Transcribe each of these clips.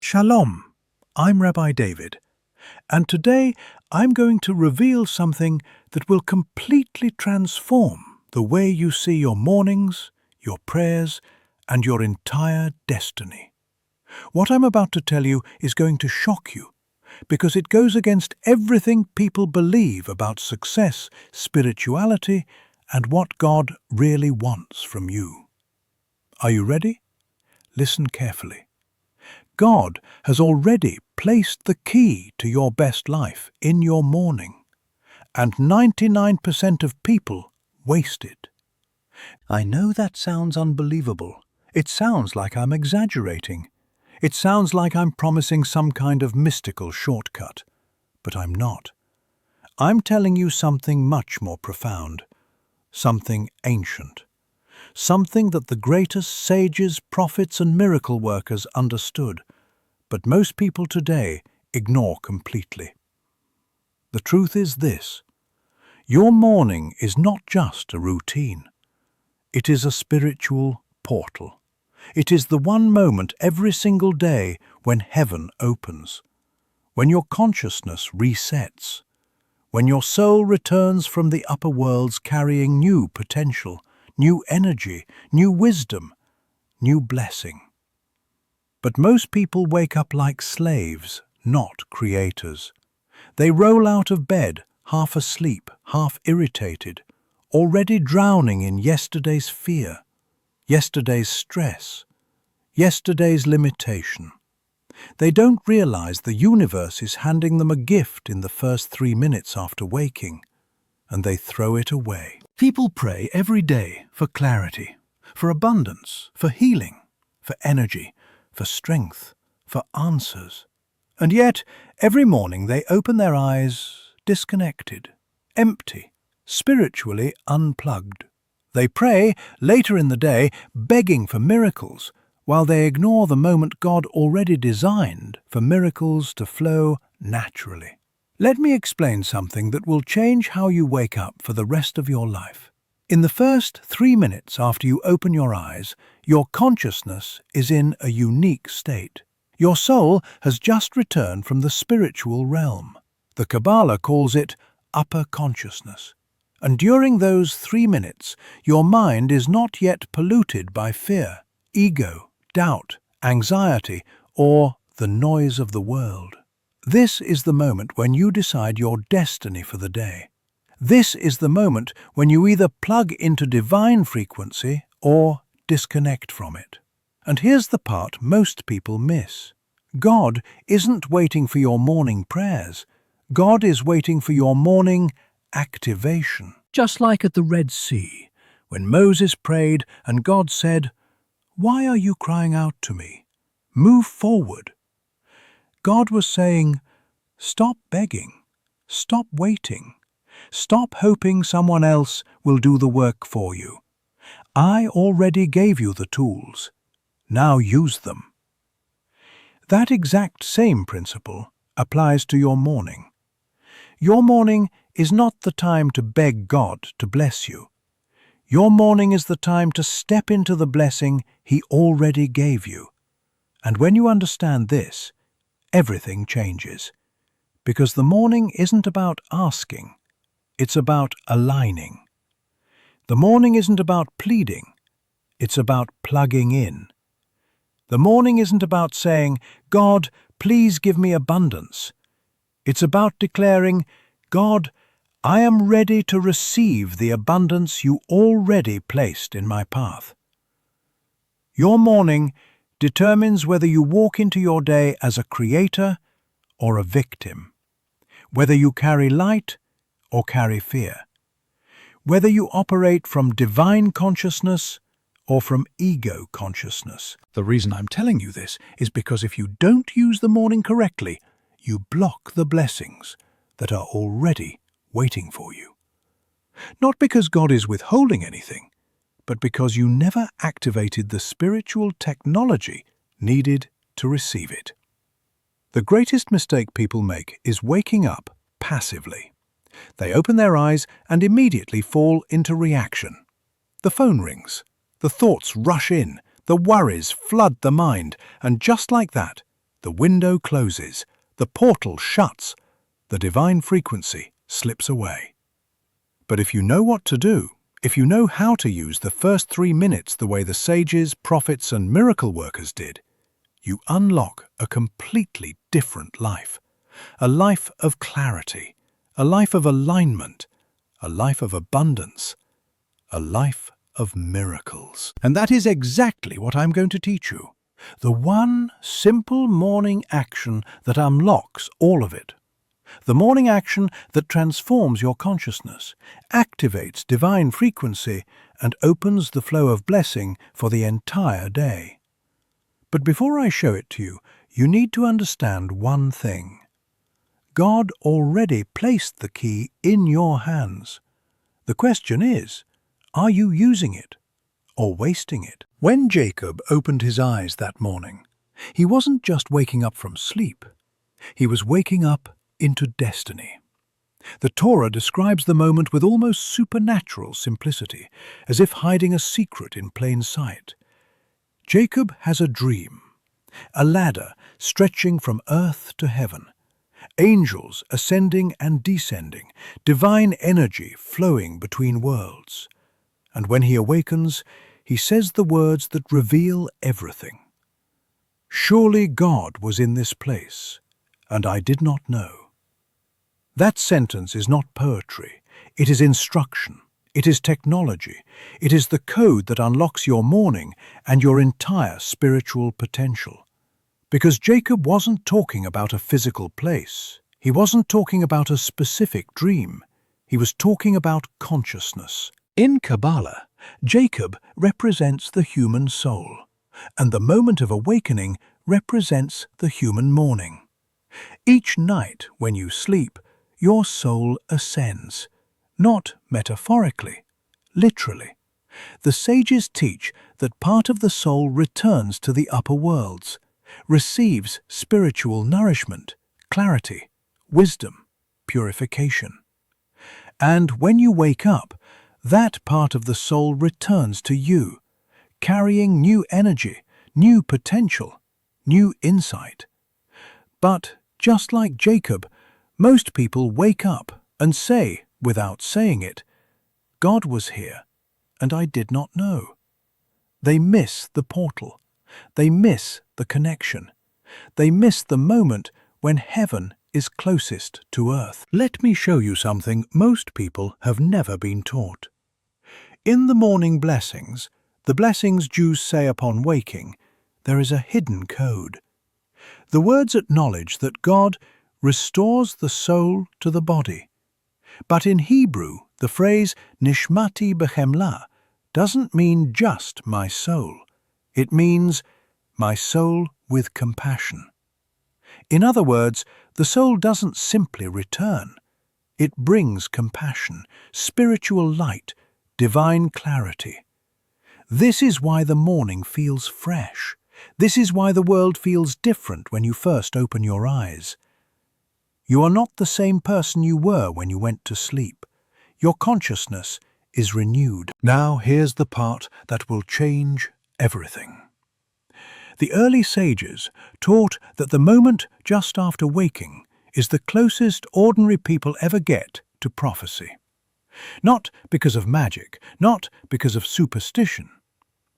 Shalom, I'm Rabbi David, and today I'm going to reveal something that will completely transform the way you see your mornings, your prayers, and your entire destiny. What I'm about to tell you is going to shock you, because it goes against everything people believe about success, spirituality, and what God really wants from you. Are you ready? Listen carefully. God has already placed the key to your best life in your morning, and 99% of people waste it. I know that sounds unbelievable. It sounds like I'm exaggerating. It sounds like I'm promising some kind of mystical shortcut, but I'm not. I'm telling you something much more profound, something ancient, something that the greatest sages, prophets, and miracle workers understood, but most people today ignore completely. The truth is this: your morning is not just a routine. It is a spiritual portal. It is the one moment every single day when heaven opens, when your consciousness resets, when your soul returns from the upper worlds carrying new potential, new energy, new wisdom, new blessing. But most people wake up like slaves, not creators. They roll out of bed, half asleep, half irritated, already drowning in yesterday's fear, yesterday's stress, yesterday's limitation. They don't realize the universe is handing them a gift in the first 3 minutes after waking, and they throw it away. People pray every day for clarity, for abundance, for healing, for energy, for strength, for answers. And yet, every morning they open their eyes disconnected, empty, spiritually unplugged. They pray later in the day, begging for miracles, while they ignore the moment God already designed for miracles to flow naturally. Let me explain something that will change how you wake up for the rest of your life. In the first 3 minutes after you open your eyes, your consciousness is in a unique state. Your soul has just returned from the spiritual realm. The Kabbalah calls it upper consciousness. And during those 3 minutes, your mind is not yet polluted by fear, ego, doubt, anxiety, or the noise of the world. This is the moment when you decide your destiny for the day. This is the moment when you either plug into divine frequency or disconnect from it. And here's the part most people miss. God isn't waiting for your morning prayers. God is waiting for your morning activation. Just like at the Red Sea, when Moses prayed and God said, "Why are you crying out to me? Move forward." God was saying, stop begging, stop waiting, stop hoping someone else will do the work for you. I already gave you the tools. Now use them. That exact same principle applies to your morning. Your morning is not the time to beg God to bless you. Your morning is the time to step into the blessing He already gave you. And when you understand this, everything changes. Because the morning isn't about asking, it's about aligning. The morning isn't about pleading, it's about plugging in. The morning isn't about saying, "God, please give me abundance." It's about declaring, "God, I am ready to receive the abundance you already placed in my path." Your morning determines whether you walk into your day as a creator or a victim, whether you carry light or carry fear, whether you operate from divine consciousness or from ego consciousness. The reason I'm telling you this is because if you don't use the morning correctly, you block the blessings that are already waiting for you. Not because God is withholding anything, but because you never activated the spiritual technology needed to receive it. The greatest mistake people make is waking up passively. They open their eyes and immediately fall into reaction. The phone rings, the thoughts rush in, the worries flood the mind, and just like that, the window closes, the portal shuts, the divine frequency slips away. But if you know what to do, if you know how to use the first 3 minutes the way the sages, prophets, and miracle workers did, you unlock a completely different life. A life of clarity, a life of alignment, a life of abundance, a life of miracles. And that is exactly what I'm going to teach you. The one simple morning action that unlocks all of it. The morning action that transforms your consciousness, activates divine frequency, and opens the flow of blessing for the entire day. But before I show it to you, you need to understand one thing. God already placed the key in your hands. The question is, are you using it or wasting it? When Jacob opened his eyes that morning, he wasn't just waking up from sleep. He was waking up into destiny. The Torah describes the moment with almost supernatural simplicity, as if hiding a secret in plain sight. Jacob has a dream, a ladder stretching from earth to heaven, angels ascending and descending, divine energy flowing between worlds. And when he awakens, he says the words that reveal everything. Surely God was in this place, and I did not know. That sentence is not poetry, it is instruction, it is technology, it is the code that unlocks your morning and your entire spiritual potential. Because Jacob wasn't talking about a physical place. He wasn't talking about a specific dream. He was talking about consciousness. In Kabbalah, Jacob represents the human soul, and the moment of awakening represents the human morning. Each night when you sleep, your soul ascends, not metaphorically, literally. The sages teach that part of the soul returns to the upper worlds, receives spiritual nourishment, clarity, wisdom, purification. And when you wake up, that part of the soul returns to you, carrying new energy, new potential, new insight. But just like Jacob, most people wake up and say, without saying it, God was here, and I did not know. They miss the portal. They miss the connection. They miss the moment when heaven is closest to earth. Let me show you something most people have never been taught. In the morning blessings, the blessings Jews say upon waking, there is a hidden code. The words acknowledge that God restores the soul to the body. But in Hebrew, the phrase nishmati bechemla doesn't mean just my soul. It means my soul with compassion. In other words, the soul doesn't simply return. It brings compassion, spiritual light, divine clarity. This is why the morning feels fresh. This is why the world feels different when you first open your eyes. You are not the same person you were when you went to sleep. Your consciousness is renewed. Now here's the part that will change everything. The early sages taught that the moment just after waking is the closest ordinary people ever get to prophecy. Not because of magic, not because of superstition,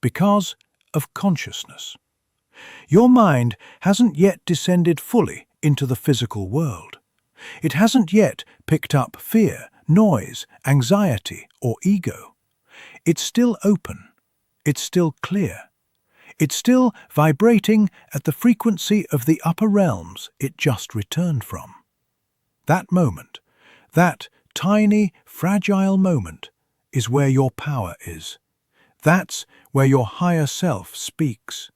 because of consciousness. Your mind hasn't yet descended fully into the physical world. It hasn't yet picked up fear, noise, anxiety, or ego. It's still open. It's still clear. It's still vibrating at the frequency of the upper realms it just returned from. That moment, that tiny, fragile moment, is where your power is. That's where your higher self speaks.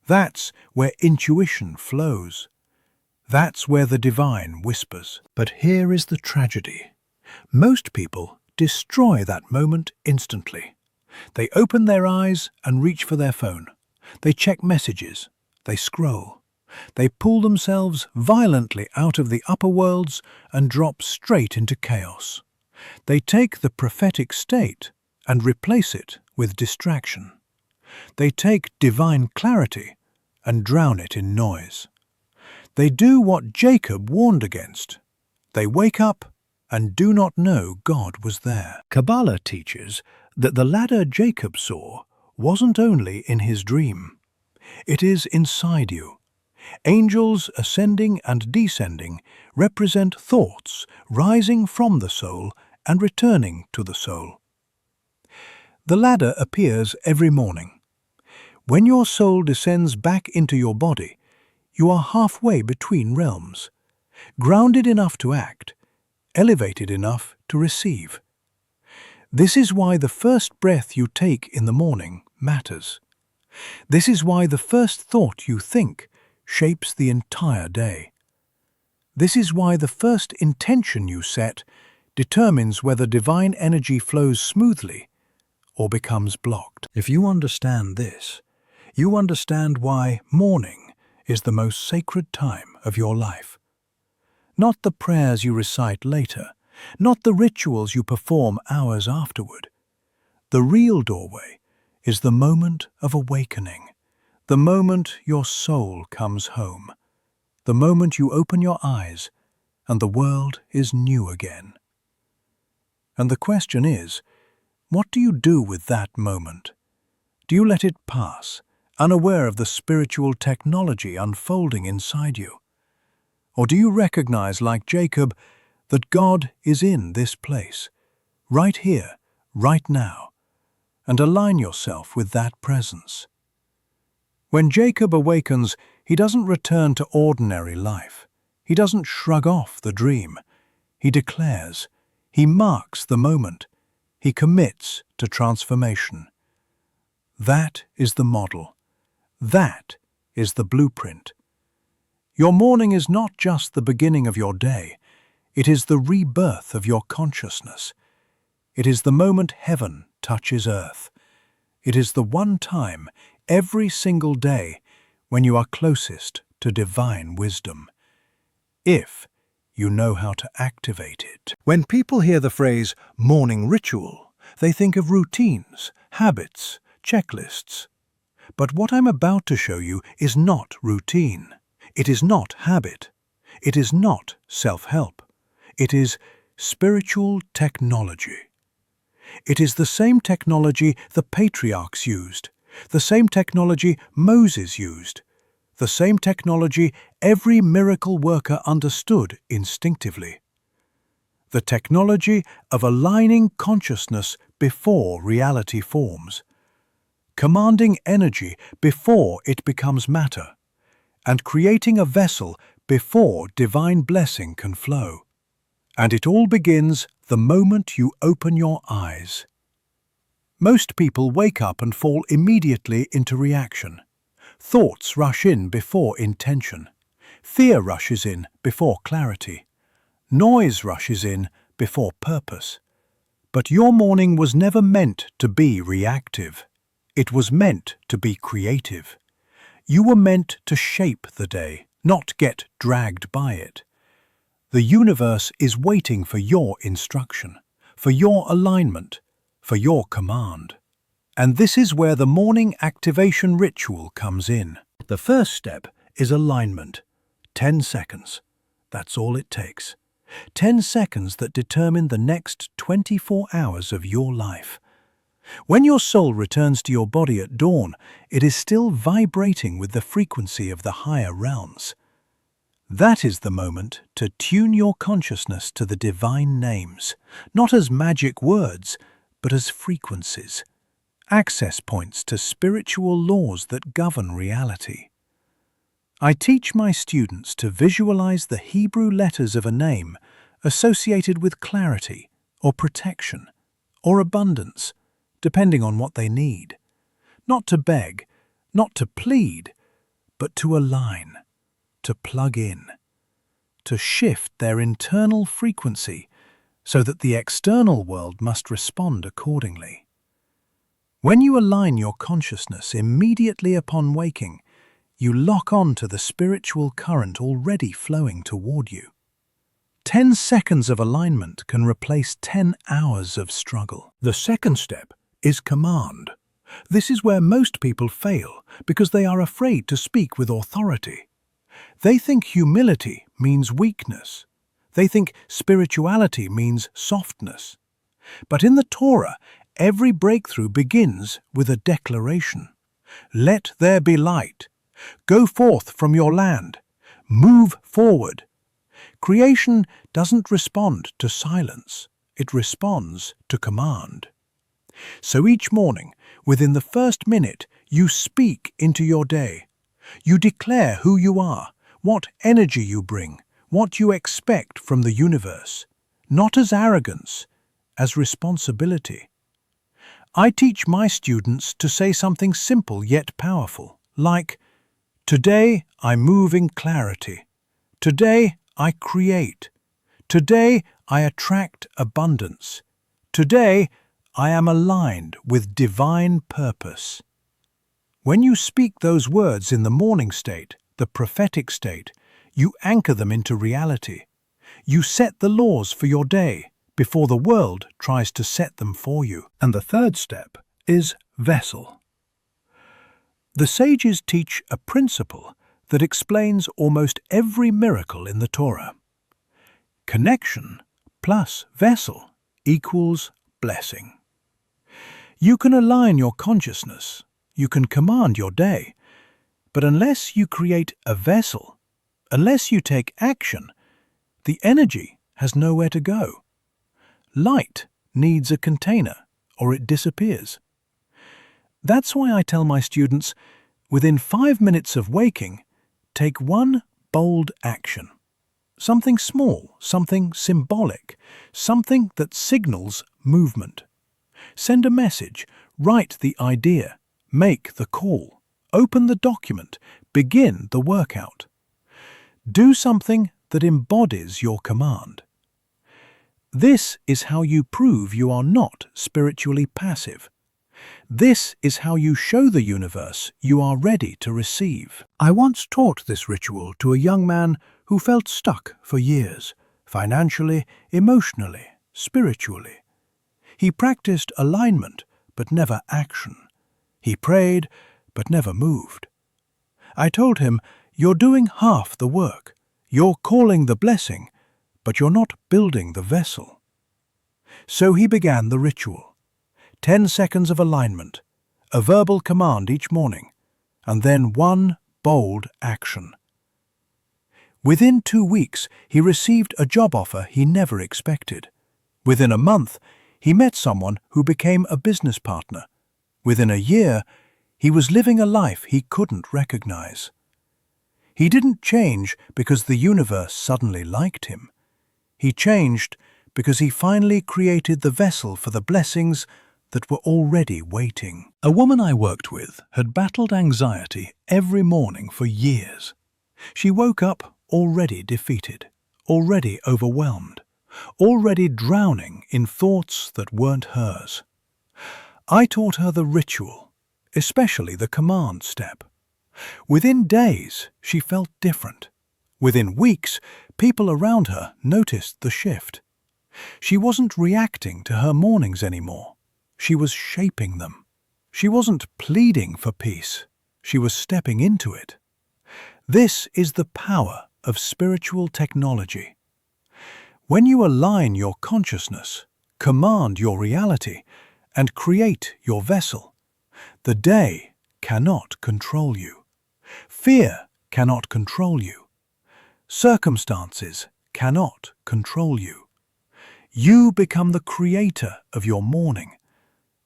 That's where intuition flows. That's where the divine whispers. But here is the tragedy. Most people destroy that moment instantly. They open their eyes and reach for their phone. They check messages. They scroll. They pull themselves violently out of the upper worlds and drop straight into chaos. They take the prophetic state and replace it with distraction. They take divine clarity and drown it in noise. They do what Jacob warned against. They wake up and do not know God was there. Kabbalah teaches that the ladder Jacob saw wasn't only in his dream. It is inside you. Angels ascending and descending represent thoughts rising from the soul and returning to the soul. The ladder appears every morning. When your soul descends back into your body, you are halfway between realms, grounded enough to act, elevated enough to receive. This is why the first breath you take in the morning matters. This is why the first thought you think shapes the entire day. This is why the first intention you set determines whether divine energy flows smoothly or becomes blocked. If you understand this, you understand why morning is the most sacred time of your life. Not the prayers you recite later, not the rituals you perform hours afterward. The real doorway is the moment of awakening, the moment your soul comes home, the moment you open your eyes and the world is new again. And the question is, what do you do with that moment? Do you let it pass, unaware of the spiritual technology unfolding inside you? Or do you recognize, like Jacob, that God is in this place, right here, right now, and align yourself with that presence? When Jacob awakens, he doesn't return to ordinary life. He doesn't shrug off the dream. He declares. He marks the moment. He commits to transformation. That is the model. That is the blueprint. Your morning is not just the beginning of your day. It is the rebirth of your consciousness. It is the moment heaven touches earth. It is the one time every single day when you are closest to divine wisdom, if you know how to activate it. When people hear the phrase morning ritual, they think of routines, habits, checklists. But what I'm about to show you is not routine. It is not habit. It is not self-help. It is spiritual technology. It is the same technology the patriarchs used, the same technology Moses used, the same technology every miracle worker understood instinctively. The technology of aligning consciousness before reality forms, commanding energy before it becomes matter, and creating a vessel before divine blessing can flow. And it all begins the moment you open your eyes. Most people wake up and fall immediately into reaction. Thoughts rush in before intention. Fear rushes in before clarity. Noise rushes in before purpose. But your morning was never meant to be reactive. It was meant to be creative. You were meant to shape the day, not get dragged by it. The universe is waiting for your instruction, for your alignment, for your command. And this is where the morning activation ritual comes in. The first step is alignment. 10 seconds. That's all it takes. 10 seconds that determine the next 24 hours of your life. When your soul returns to your body at dawn, it is still vibrating with the frequency of the higher realms. That is the moment to tune your consciousness to the divine names, not as magic words, but as frequencies, access points to spiritual laws that govern reality. I teach my students to visualize the Hebrew letters of a name associated with clarity or protection or abundance, depending on what they need. Not to beg, not to plead, but to align, to plug in, to shift their internal frequency so that the external world must respond accordingly. When you align your consciousness immediately upon waking, you lock on to the spiritual current already flowing toward you. 10 seconds of alignment can replace 10 hours of struggle. The second step is command. This is where most people fail because they are afraid to speak with authority. They think humility means weakness. They think spirituality means softness. But in the Torah, every breakthrough begins with a declaration. Let there be light. Go forth from your land. Move forward. Creation doesn't respond to silence. It responds to command. So each morning, within the first minute, you speak into your day. You declare who you are, what energy you bring, what you expect from the universe, not as arrogance, as responsibility. I teach my students to say something simple yet powerful, like, "Today I move in clarity. Today I create. Today I attract abundance. Today I am aligned with divine purpose." When you speak those words in the morning state, the prophetic state, you anchor them into reality. You set the laws for your day before the world tries to set them for you. And the third step is vessel. The sages teach a principle that explains almost every miracle in the Torah. Connection plus vessel equals blessing. You can align your consciousness, you can command your day, but unless you create a vessel, unless you take action, the energy has nowhere to go. Light needs a container, or it disappears. That's why I tell my students, within 5 minutes of waking, take one bold action. Something small, something symbolic, something that signals movement. Send a message, write the idea, make the call, open the document, begin the workout. Do something that embodies your command. This is how you prove you are not spiritually passive. This is how you show the universe you are ready to receive. I once taught this ritual to a young man who felt stuck for years, financially, emotionally, spiritually. He practiced alignment, but never action. He prayed, but never moved. I told him, "You're doing half the work. You're calling the blessing, but you're not building the vessel." So he began the ritual. 10 seconds of alignment, a verbal command each morning, and then one bold action. Within 2 weeks, he received a job offer he never expected. Within a month, he met someone who became a business partner. Within a year, he was living a life he couldn't recognize. He didn't change because the universe suddenly liked him. He changed because he finally created the vessel for the blessings that were already waiting. A woman I worked with had battled anxiety every morning for years. She woke up already defeated, already overwhelmed, already drowning in thoughts that weren't hers. I taught her the ritual, especially the command step. Within days, she felt different. Within weeks, people around her noticed the shift. She wasn't reacting to her mornings anymore. She was shaping them. She wasn't pleading for peace. She was stepping into it. This is the power of spiritual technology. When you align your consciousness, command your reality, and create your vessel, the day cannot control you. Fear cannot control you. Circumstances cannot control you. You become the creator of your morning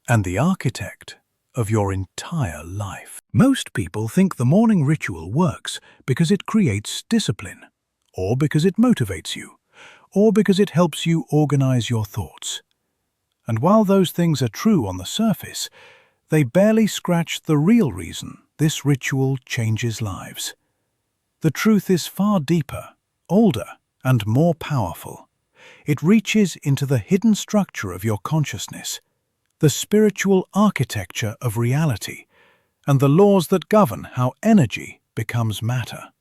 and the architect of your entire life. Most people think the morning ritual works because it creates discipline, or because it motivates you, or because it helps you organize your thoughts. And while those things are true on the surface, they barely scratch the real reason this ritual changes lives. The truth is far deeper, older, and more powerful. It reaches into the hidden structure of your consciousness, the spiritual architecture of reality, and the laws that govern how energy becomes matter.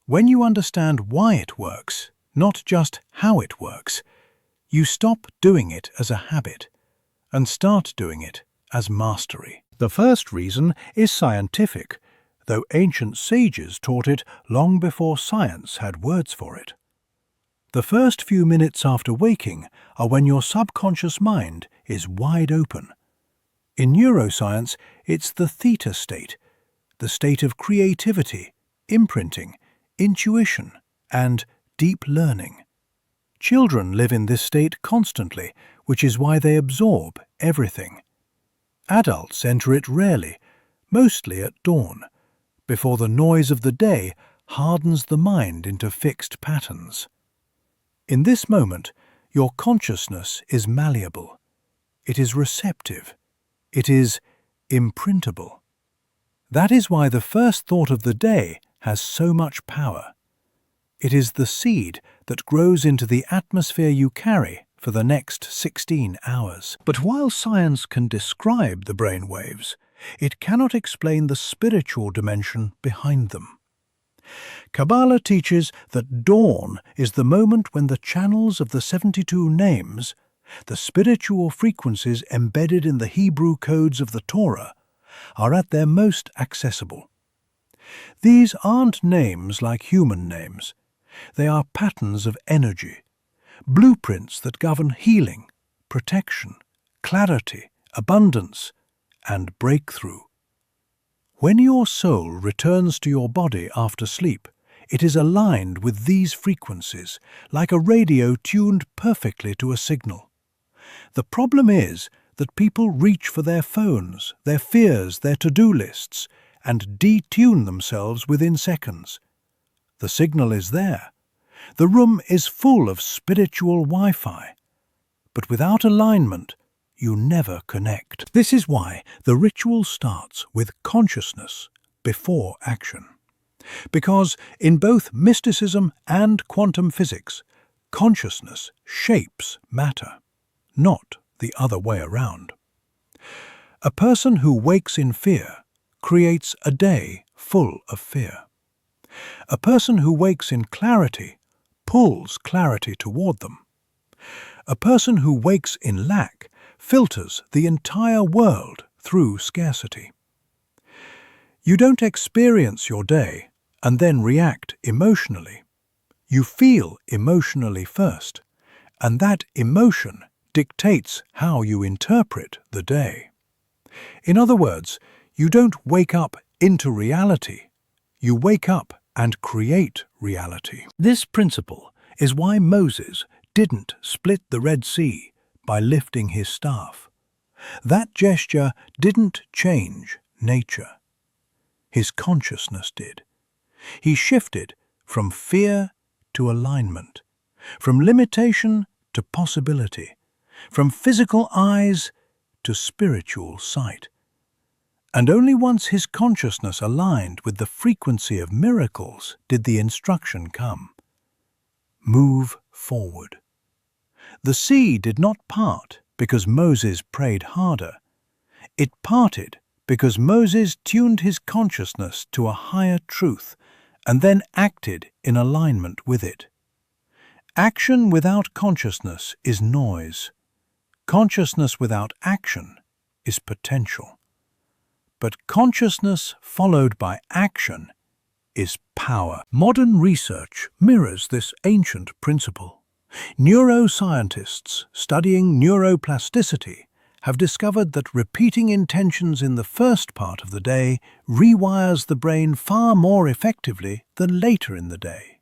When you understand why it works, not just how it works, you stop doing it as a habit and start doing it as mastery. The first reason is scientific. though ancient sages taught it long before science had words for it. The first few minutes after waking are when your subconscious mind is wide open. In neuroscience, it's the theta state, the state of creativity, imprinting, intuition, and deep learning. Children live in this state constantly, which is why they absorb everything. Adults enter it rarely, mostly at dawn, before the noise of the day hardens the mind into fixed patterns. In this moment, your consciousness is malleable. It is receptive. It is imprintable. That is why the first thought of the day has so much power. It is the seed that grows into the atmosphere you carry for the next 16 hours. But while science can describe the brain waves, it cannot explain the spiritual dimension behind them. Kabbalah teaches that dawn is the moment when the channels of the 72 names, the spiritual frequencies embedded in the Hebrew codes of the Torah, are at their most accessible. These aren't names like human names. They are patterns of energy, blueprints that govern healing, protection, clarity, abundance, and breakthrough. When your soul returns to your body after sleep, it is aligned with these frequencies, like a radio tuned perfectly to a signal. The problem is that people reach for their phones, their fears, their to-do lists, and detune themselves within seconds. The signal is there. The room is full of spiritual Wi-Fi. But without alignment, you never connect. This is why the ritual starts with consciousness before action. Because in both mysticism and quantum physics, consciousness shapes matter, not the other way around. A person who wakes in fear creates a day full of fear. A person who wakes in clarity pulls clarity toward them. A person who wakes in lack filters the entire world through scarcity. You don't experience your day and then react emotionally. You feel emotionally first, and that emotion dictates how you interpret the day. In other words, you don't wake up into reality. You wake up and create reality. This principle is why Moses didn't split the Red Sea by lifting his staff. That gesture didn't change nature. His consciousness did. He shifted from fear to alignment, from limitation to possibility, from physical eyes to spiritual sight. And only once his consciousness aligned with the frequency of miracles did the instruction come. Move forward. The sea did not part because Moses prayed harder. It parted because Moses tuned his consciousness to a higher truth and then acted in alignment with it. Action without consciousness is noise. Consciousness without action is potential. But consciousness followed by action is power. Modern research mirrors this ancient principle. Neuroscientists studying neuroplasticity have discovered that repeating intentions in the first part of the day rewires the brain far more effectively than later in the day.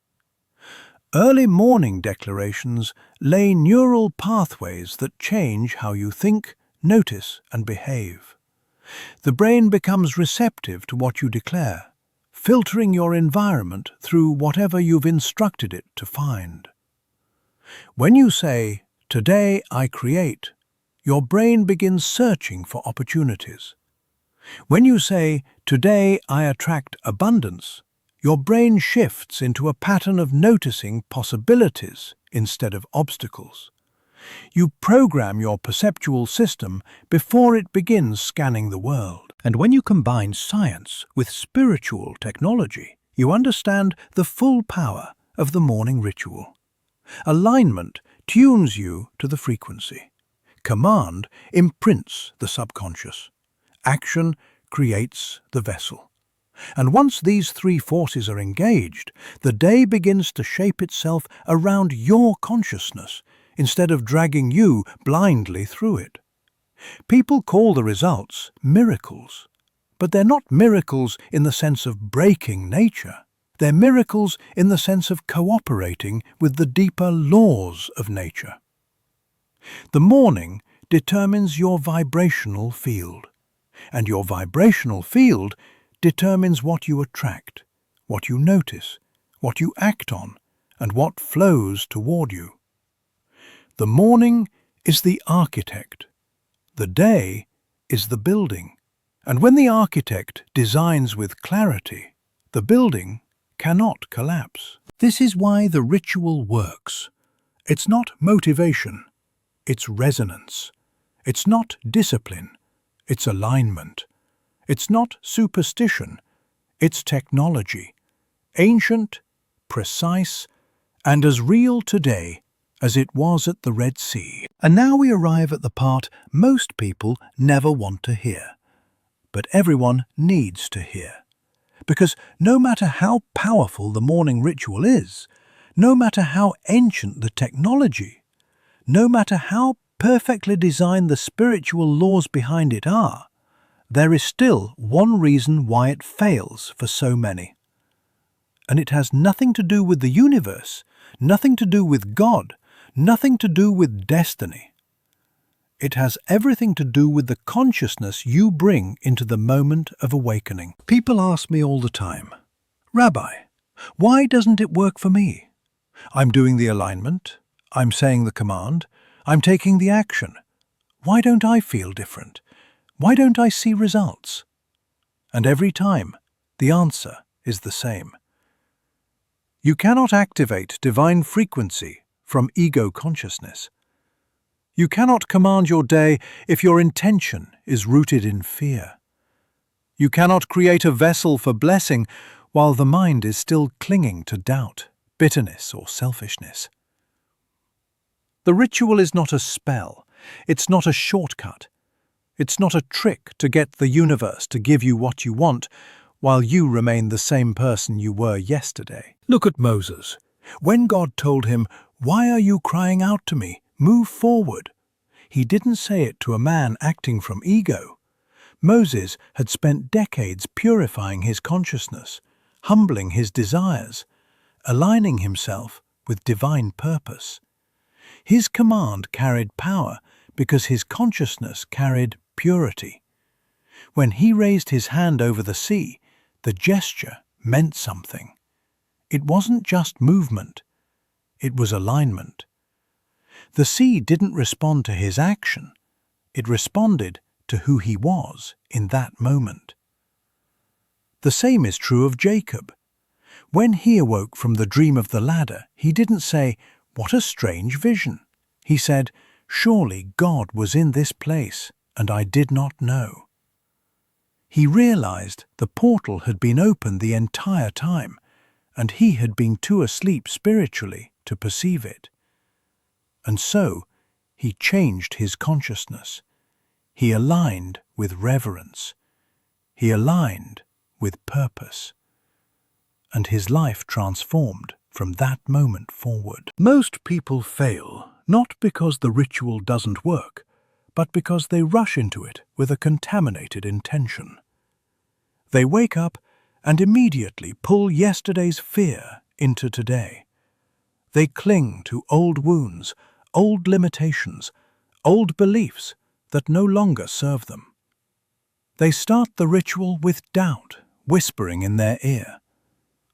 Early morning declarations lay neural pathways that change how you think, notice, and behave. The brain becomes receptive to what you declare, filtering your environment through whatever you've instructed it to find. When you say, "Today I create," your brain begins searching for opportunities. When you say, "Today I attract abundance," your brain shifts into a pattern of noticing possibilities instead of obstacles. You program your perceptual system before it begins scanning the world. And when you combine science with spiritual technology, you understand the full power of the morning ritual. Alignment tunes you to the frequency. Command imprints the subconscious. Action creates the vessel. And once these three forces are engaged, the day begins to shape itself around your consciousness instead of dragging you blindly through it. People call the results miracles, but they're not miracles in the sense of breaking nature. They're miracles in the sense of cooperating with the deeper laws of nature. The morning determines your vibrational field, and your vibrational field determines what you attract, what you notice, what you act on, and what flows toward you. The morning is the architect. The day is the building. And when the architect designs with clarity, the building cannot collapse. This is why the ritual works. It's not motivation, it's resonance. It's not discipline, it's alignment. It's not superstition, it's technology. Ancient, precise, and as real today as it was at the Red Sea. And now we arrive at the part most people never want to hear, but everyone needs to hear. Because no matter how powerful the morning ritual is, no matter how ancient the technology, no matter how perfectly designed the spiritual laws behind it are, there is still one reason why it fails for so many. And it has nothing to do with the universe, nothing to do with God, nothing to do with destiny. It has everything to do with the consciousness you bring into the moment of awakening. People ask me all the time, "Rabbi, why doesn't it work for me? I'm doing the alignment, I'm saying the command, I'm taking the action. Why don't I feel different? Why don't I see results?" And every time, the answer is the same. You cannot activate divine frequency from ego consciousness. You cannot command your day if your intention is rooted in fear. You cannot create a vessel for blessing while the mind is still clinging to doubt, bitterness, or selfishness. The ritual is not a spell. It's not a shortcut. It's not a trick to get the universe to give you what you want while you remain the same person you were yesterday. Look at Moses. When God told him, "Why are you crying out to me? Move forward," he didn't say it to a man acting from ego. Moses had spent decades purifying his consciousness, humbling his desires, aligning himself with divine purpose. His command carried power because his consciousness carried purity. When he raised his hand over the sea, the gesture meant something. It wasn't just movement, it was alignment. The sea didn't respond to his action, it responded to who he was in that moment. The same is true of Jacob. When he awoke from the dream of the ladder, he didn't say, "What a strange vision." He said, "Surely God was in this place, and I did not know." He realized the portal had been open the entire time, and he had been too asleep spiritually to perceive it. And so, he changed his consciousness. He aligned with reverence. He aligned with purpose. And his life transformed from that moment forward. Most people fail, not because the ritual doesn't work, but because they rush into it with a contaminated intention. They wake up and immediately pull yesterday's fear into today. They cling to old wounds, old limitations, old beliefs that no longer serve them. They start the ritual with doubt, whispering in their ear,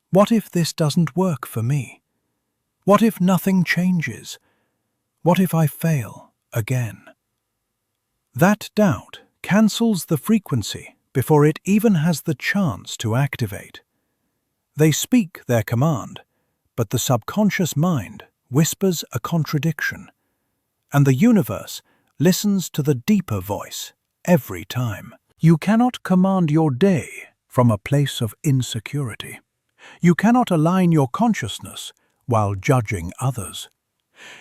"What if this doesn't work for me? What if nothing changes? What if I fail again?" That doubt cancels the frequency before it even has the chance to activate. They speak their command, but the subconscious mind whispers a contradiction, and the universe listens to the deeper voice every time. You cannot command your day from a place of insecurity. You cannot align your consciousness while judging others.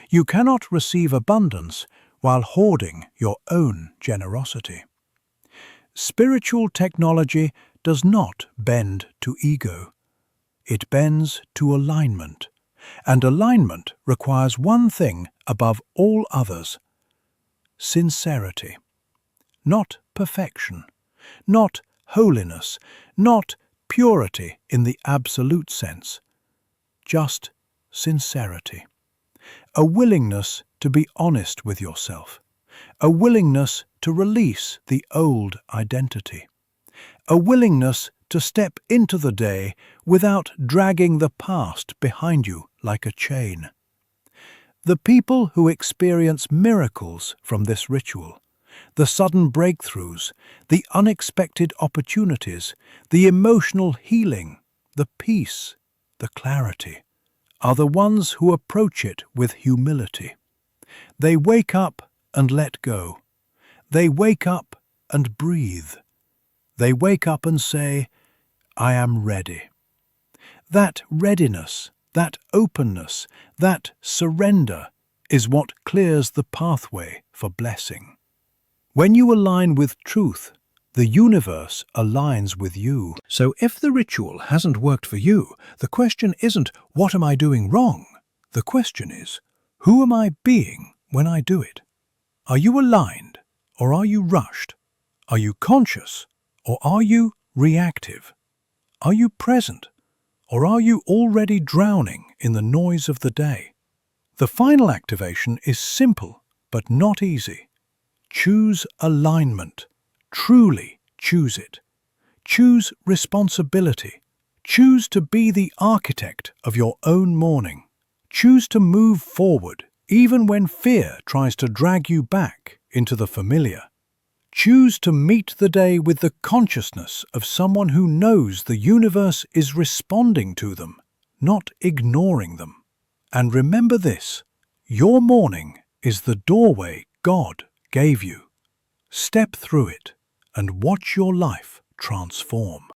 You cannot receive abundance while hoarding your own generosity. Spiritual technology does not bend to ego. It bends to alignment. And alignment requires one thing above all others: sincerity. Not perfection, not holiness, not purity in the absolute sense, just sincerity. A willingness to be honest with yourself, a willingness to release the old identity, a willingness to step into the day without dragging the past behind you like a chain. The people who experience miracles from this ritual, the sudden breakthroughs, the unexpected opportunities, the emotional healing, the peace, the clarity, are the ones who approach it with humility. They wake up and let go. They wake up and breathe. They wake up and say, "I am ready." That readiness, that openness, that surrender is what clears the pathway for blessing. When you align with truth, the universe aligns with you. So if the ritual hasn't worked for you, the question isn't, what am I doing wrong? The question is, who am I being when I do it? Are you aligned, or are you rushed? Are you conscious, or are you reactive? Are you present, or are you already drowning in the noise of the day? The final activation is simple, but not easy. Choose alignment. Truly choose it. Choose responsibility. Choose to be the architect of your own morning. Choose to move forward, even when fear tries to drag you back into the familiar. Choose to meet the day with the consciousness of someone who knows the universe is responding to them, not ignoring them. And remember this: your morning is the doorway God gave you. Step through it and watch your life transform.